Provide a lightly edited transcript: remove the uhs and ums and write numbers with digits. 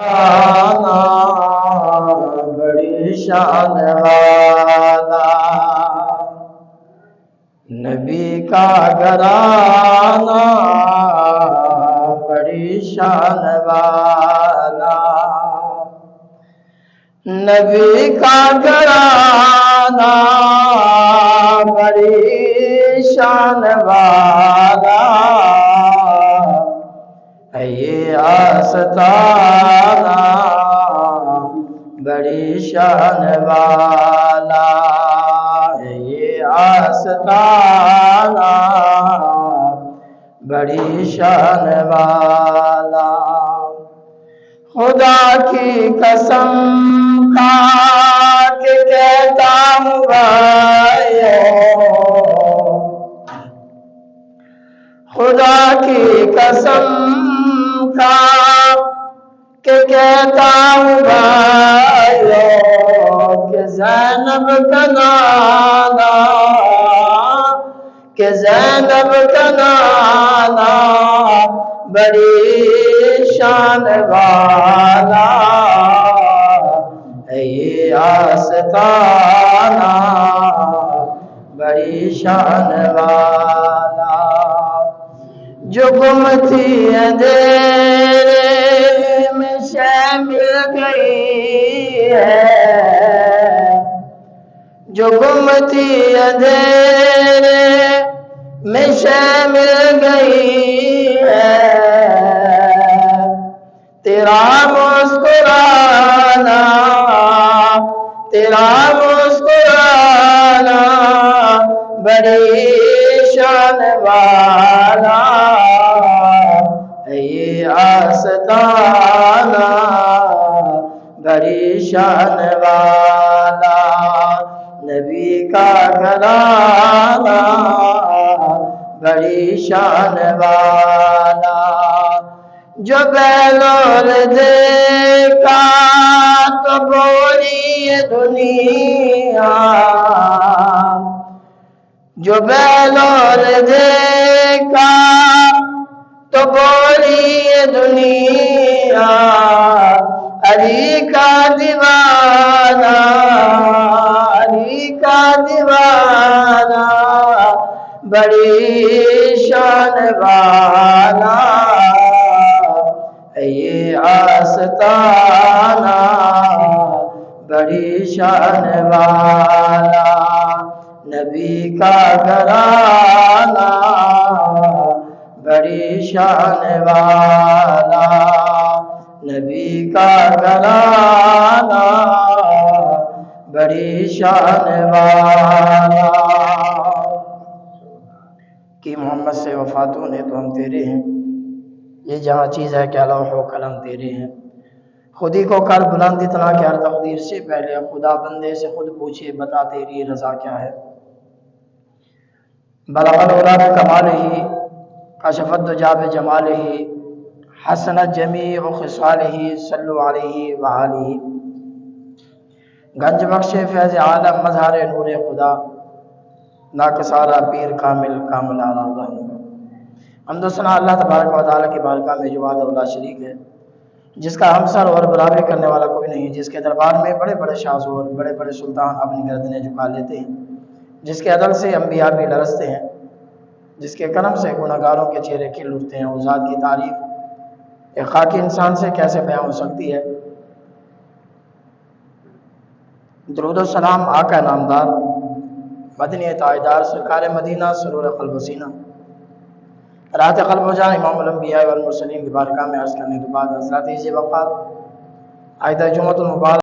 آنا بڑی شان والا، نبی کا گھرانہ بڑی شان والا، نبی کا گھرانہ بڑی شان والا، ہے یہ آستانہ بڑی شان والا، ہے یہ آستانہ بڑی شان والا۔ خدا کی قسم کھا کے کہتا ہوں بھائیو، خدا کی قسم کھا کے کہتا ہوں بھائیو کہ زینب کا نانا، کہ زینب کا نانا بڑی شان والا، ہے یہ آستانہ بڑی شان والا، جو گم تھی اندھیرے میں شے مل گئی ہے، جو گم تھی اندھیرے میں شے مل گئی ہے، تیرا مسکرانا، تیرا مسکرانا بڑی شان والا، ہے یہ آستانہ بڑی شان والا، نبی کا گھرانہ بڑی شان والا، جو بیلول دیکھا تو بولی یہ دنیا، جو بیلول دیکھا تو بولی یہ دنیا، علی کا دیوانہ، علی کا دیوانہ بڑی شان والا، ہے یہ آستانہ بڑی شان والا، نبی کا گھرانہ بڑی شان والا، نبی کا گھرانہ بڑی شان والا۔ کہ محمد سے وفاتوں نے تو ہم تیرے ہیں، یہ جہاں چیز ہے کہ لوح و قلم تیرے ہیں، خودی کو کر بلند اتنا کہ ہر تقدیر سے پہلے خدا بندے سے خود پوچھے بتا تیری رضا کیا ہے۔ بلغ العلا بکمالہ، کشف الدجا بجمالہ، حسنت جمیع خصالہ، صلو علیہ وآلہ۔ گنج بخش فیض عالم مظہر نور خدا، ناکسارہ پیر کامل کامل آلہ۔ حمد و ثنا اللہ تبارک و تعالیٰ کی بارگاہ میں جو وحدہ لا شریک ہے، جس کا ہمسر اور برابری کرنے والا کوئی نہیں، جس کے دربار میں بڑے بڑے شاہ اور بڑے بڑے سلطان اپنی گردنیں جھکا لیتے ہیں، جس کے عدل سے انبیاء بھی لرزتے ہیں، جس کے کرم سے گناہگاروں کے چہرے کھل اٹھتے ہیں، اس ذات کی تعریف ایک خاکی انسان سے کیسے بیان ہو سکتی ہے۔ درود و سلام آقا نامدار مدنی تاجدار سرکار مدینہ سرور قلب و سینہ، رات قلب و جان امام الانبیاء والمرسلین کی بارگاہ میں عرض کرنے کے بعد حضرات وفات آئدہ جمعۃ المبارک